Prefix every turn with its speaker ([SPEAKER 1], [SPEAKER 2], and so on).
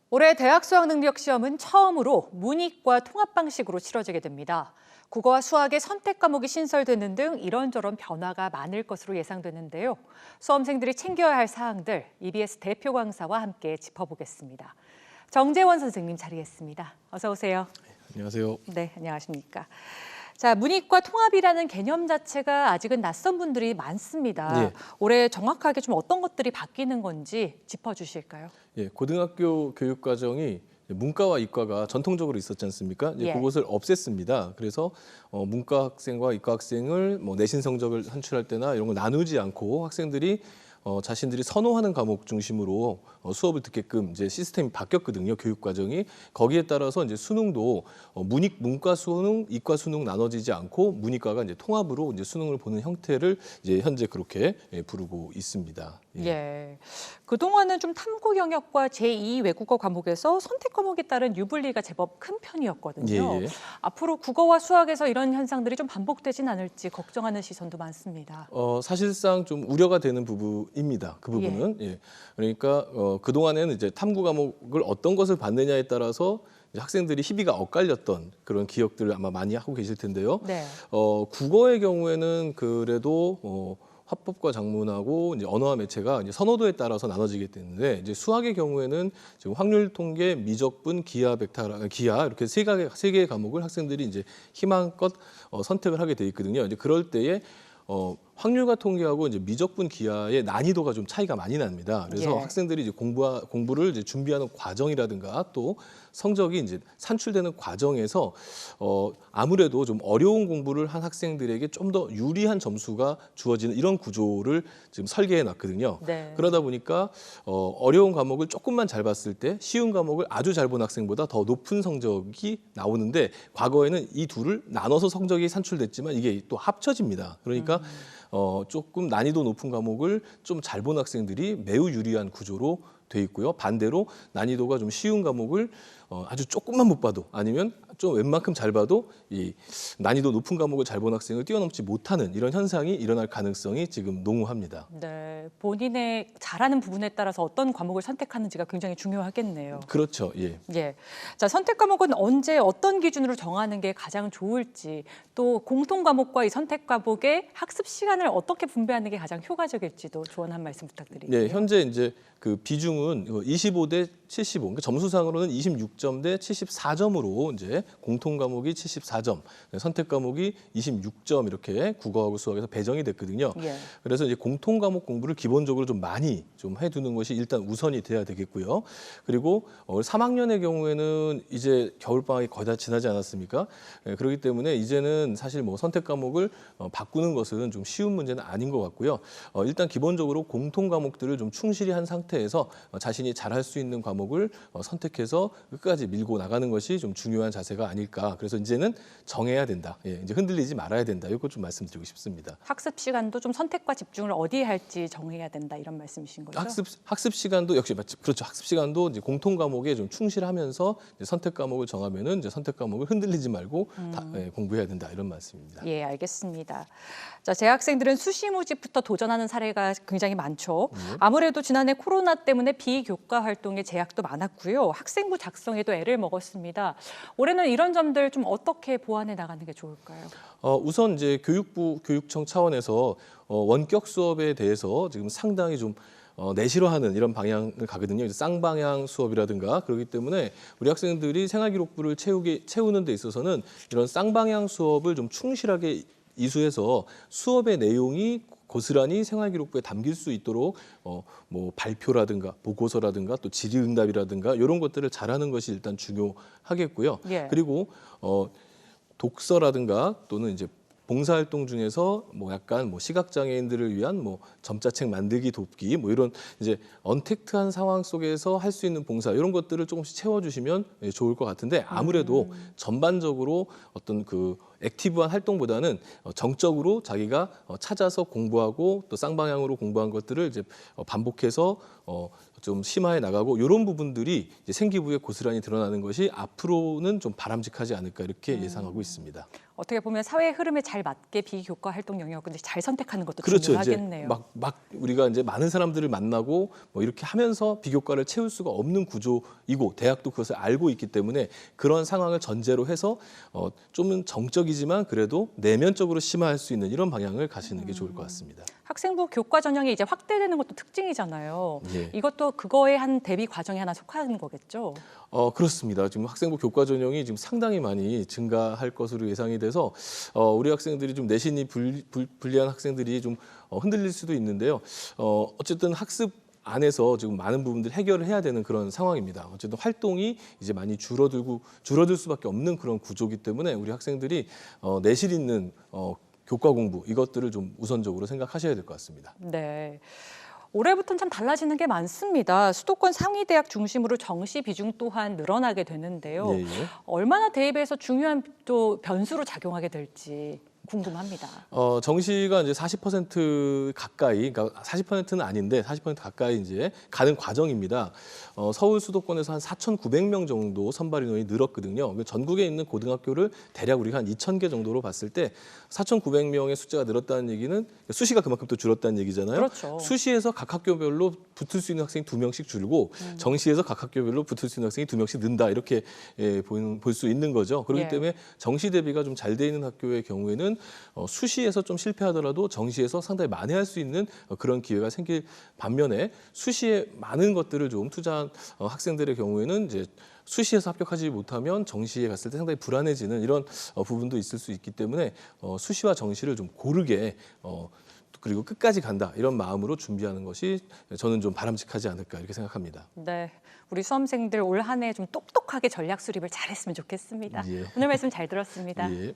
[SPEAKER 1] 올해 대학 수학 능력 시험은 처음으로 문이과 통합 방식으로 치러지게 됩니다. 국어와 수학의 선택 과목이 신설되는 등 이런저런 변화가 많을 것으로 예상되는데요. 수험생들이 챙겨야 할 사항들 EBS 대표 강사와 함께 짚어보겠습니다. 정재원 선생님 자리했습니다. 어서 오세요.
[SPEAKER 2] 안녕하세요.
[SPEAKER 1] 네, 안녕하십니까. 자, 문이과 통합이라는 개념 자체가 아직은 낯선 분들이 많습니다.
[SPEAKER 2] 예.
[SPEAKER 1] 올해 정확하게 좀 어떤 것들이 바뀌는 건지 짚어주실까요?
[SPEAKER 2] 예, 고등학교 교육 과정이 문과와 이과가 전통적으로 있었지 않습니까? 이제
[SPEAKER 1] 예.
[SPEAKER 2] 그것을 없앴습니다. 그래서 문과 학생과 이과 학생을 내신 성적을 산출할 때나 이런 걸 나누지 않고 학생들이 자신들이 선호하는 과목 중심으로 수업을 듣게끔 이제 시스템이 바뀌었거든요. 교육 과정이. 거기에 따라서 이제 수능도 문과 수능, 이과 수능 나눠지지 않고 문이과가 이제 통합으로 이제 수능을 보는 형태를 이제 현재 그렇게 부르고 있습니다.
[SPEAKER 1] 예. 그동안은 좀 탐구 영역과 제2 외국어 과목에서 선택 과목에 따른 유불리가 제법 큰 편이었거든요.
[SPEAKER 2] 예.
[SPEAKER 1] 앞으로 국어와 수학에서 이런 현상들이 좀 반복되진 않을지 걱정하는 시선도 많습니다.
[SPEAKER 2] 사실상 좀 우려가 되는 부분입니다. 그 부분은. 예. 그러니까 그동안에는 이제 탐구 과목을 어떤 것을 받느냐에 따라서 이제 학생들이 희비가 엇갈렸던 그런 기억들을 아마 많이 하고 계실 텐데요.
[SPEAKER 1] 네.
[SPEAKER 2] 국어의 경우에는 그래도 화법과 작문하고 이제 언어와 매체가 이제 선호도에 따라서 나눠지기 때문에 이제 수학의 경우에는 지금 확률 통계, 미적분, 기하, 기하 이렇게 세 개의 과목을 학생들이 이제 희망껏 선택을 하게 돼 있거든요. 이제 그럴 때에 확률과 통계하고 이제 미적분 기하의 난이도가 좀 차이가 많이 납니다. 그래서
[SPEAKER 1] 예.
[SPEAKER 2] 학생들이 이제 공부를 이제 준비하는 과정이라든가 또 성적이 이제 산출되는 과정에서 아무래도 좀 어려운 공부를 한 학생들에게 좀 더 유리한 점수가 주어지는 이런 구조를 지금 설계해 놨거든요.
[SPEAKER 1] 네.
[SPEAKER 2] 그러다 보니까 어려운 과목을 조금만 잘 봤을 때 쉬운 과목을 아주 잘 본 학생보다 더 높은 성적이 나오는데 과거에는 이 둘을 나눠서 성적이 산출됐지만 이게 또 합쳐집니다. 그러니까 조금 난이도 높은 과목을 좀 잘 본 학생들이 매우 유리한 구조로 돼 있고요. 반대로 난이도가 좀 쉬운 과목을 아주 조금만 못 봐도 아니면 좀 웬만큼 잘 봐도 이 난이도 높은 과목을 잘 본 학생을 뛰어넘지 못하는 이런 현상이 일어날 가능성이 지금 농후합니다.
[SPEAKER 1] 네. 본인의 잘하는 부분에 따라서 어떤 과목을 선택하는지가 굉장히 중요하겠네요.
[SPEAKER 2] 그렇죠. 예.
[SPEAKER 1] 예. 자, 선택 과목은 언제 어떤 기준으로 정하는 게 가장 좋을지, 또 공통 과목과 이 선택 과목의 학습 시간을 어떻게 분배하는 게 가장 효과적일지도 조언 한 말씀 부탁드릴게요.
[SPEAKER 2] 네, 현재 이제 그 비중은 25대 75, 그러니까 점수상으로는 26점 대 74점으로 이제 공통 과목이 74점, 선택 과목이 26점 이렇게 국어하고 수학에서 배정이 됐거든요.
[SPEAKER 1] 예.
[SPEAKER 2] 그래서 이제 공통 과목 공부를 기본적으로 좀 많이 좀 해두는 것이 일단 우선이 돼야 되겠고요. 그리고 3학년의 경우에는 이제 겨울 방학이 거의 다 지나지 않았습니까? 그렇기 때문에 이제는 사실 선택 과목을 바꾸는 것은 좀 쉬운 문제는 아닌 것 같고요. 일단 기본적으로 공통 과목들을 좀 충실히 한 상태에서 자신이 잘할 수 있는 과목을 선택해서 끝까지 밀고 나가는 것이 좀 중요한 자세가 아닐까. 그래서 이제는 정해야 된다. 예, 이제 흔들리지 말아야 된다. 이거 좀 말씀드리고 싶습니다.
[SPEAKER 1] 학습 시간도 좀 선택과 집중을 어디에 할지 정해야 된다 이런 말씀이신 거죠?
[SPEAKER 2] 학습 시간도 역시 그렇죠. 학습 시간도 이제 공통 과목에 좀 충실하면서 이제 선택 과목을 정하면은 이제 선택 과목을 흔들리지 말고 공부해야 된다 이런 말씀입니다.
[SPEAKER 1] 예, 알겠습니다. 자, 재학생들은 수시 모집부터 도전하는 사례가 굉장히 많죠. 아무래도 지난해 코로나 때문에 비교과 활동에 제약도 많았고요. 학생부 작성에도 애를 먹었습니다. 올해는 이런 점들 좀 어떻게 보완해 나가는 게 좋을까요?
[SPEAKER 2] 우선 이제 교육부 교육청 차원에서 원격 수업에 대해서 지금 상당히 좀 내실화하는 이런 방향을 가거든요. 쌍방향 수업이라든가 그렇기 때문에 우리 학생들이 생활기록부를 채우는 데 있어서는 이런 쌍방향 수업을 좀 충실하게 이수해서 수업의 내용이 고스란히 생활기록부에 담길 수 있도록 발표라든가 보고서라든가 또 질의응답이라든가 이런 것들을 잘하는 것이 일단 중요하겠고요.
[SPEAKER 1] 예.
[SPEAKER 2] 그리고 독서라든가 또는 이제 봉사활동 중에서 약간 시각장애인들을 위한 점자책 만들기 돕기 이런 이제 언택트한 상황 속에서 할 수 있는 봉사 이런 것들을 조금씩 채워주시면 좋을 것 같은데 아무래도 전반적으로 어떤 그 액티브한 활동보다는 정적으로 자기가 찾아서 공부하고 또 쌍방향으로 공부한 것들을 이제 반복해서 좀 심화해 나가고 이런 부분들이 이제 생기부에 고스란히 드러나는 것이 앞으로는 좀 바람직하지 않을까 이렇게 예상하고 있습니다.
[SPEAKER 1] 어떻게 보면 사회 흐름에 잘 맞게 비교과 활동 영역을 잘 선택하는 것도
[SPEAKER 2] 그렇죠. 이제
[SPEAKER 1] 중요하겠네요.
[SPEAKER 2] 막 우리가 이제 많은 사람들을 만나고 뭐 이렇게 하면서 비교과를 채울 수가 없는 구조이고 대학도 그것을 알고 있기 때문에 그런 상황을 전제로 해서 좀은 정적이지만 그래도 내면적으로 심화할 수 있는 이런 방향을 가시는 게 좋을 것 같습니다.
[SPEAKER 1] 학생부 교과 전형이 이제 확대되는 것도 특징이잖아요.
[SPEAKER 2] 예.
[SPEAKER 1] 이것도 그거의 한 대비 과정에 하나 속하는 거겠죠.
[SPEAKER 2] 그렇습니다. 지금 학생부 교과 전형이 지금 상당히 많이 증가할 것으로 예상이 돼서 우리 학생들이 좀 내신이 불리한 학생들이 좀 흔들릴 수도 있는데요. 어쨌든 학습 안에서 지금 많은 부분들 해결을 해야 되는 그런 상황입니다. 어쨌든 활동이 이제 많이 줄어들 수밖에 없는 그런 구조이기 때문에 우리 학생들이 내실 있는 교과 공부 이것들을 좀 우선적으로 생각하셔야 될 것 같습니다.
[SPEAKER 1] 네. 올해부터는 참 달라지는 게 많습니다. 수도권 상위 대학 중심으로 정시 비중 또한 늘어나게 되는데요.
[SPEAKER 2] 예, 예.
[SPEAKER 1] 얼마나 대입에서 중요한 또 변수로 작용하게 될지 궁금합니다.
[SPEAKER 2] 정시가 이제 40% 가까이, 그러니까 40%는 아닌데 40% 가까이 이제 가는 과정입니다. 서울 수도권에서 한 4,900명 정도 선발 인원이 늘었거든요. 전국에 있는 고등학교를 대략 우리가 한 2,000개 정도로 봤을 때 4,900명의 숫자가 늘었다는 얘기는 수시가 그만큼 또 줄었다는 얘기잖아요.
[SPEAKER 1] 그렇죠.
[SPEAKER 2] 수시에서 각 학교별로 붙을 수 있는 학생이 2명씩 줄고 정시에서 각 학교별로 붙을 수 있는 학생이 2명씩 는다 이렇게 볼 수 있는 거죠. 그렇기
[SPEAKER 1] 예.
[SPEAKER 2] 때문에 정시 대비가 좀 잘 돼 있는 학교의 경우에는 수시에서 좀 실패하더라도 정시에서 상당히 만회할 수 있는 그런 기회가 생길 반면에 수시에 많은 것들을 좀 투자한 학생들의 경우에는 이제 수시에서 합격하지 못하면 정시에 갔을 때 상당히 불안해지는 이런 부분도 있을 수 있기 때문에 수시와 정시를 좀 고르게 그리고 끝까지 간다 이런 마음으로 준비하는 것이 저는 좀 바람직하지 않을까 이렇게 생각합니다.
[SPEAKER 1] 네, 우리 수험생들 올 한 해 좀 똑똑하게 전략 수립을 잘했으면 좋겠습니다.
[SPEAKER 2] 예.
[SPEAKER 1] 오늘 말씀 잘 들었습니다.
[SPEAKER 2] 예.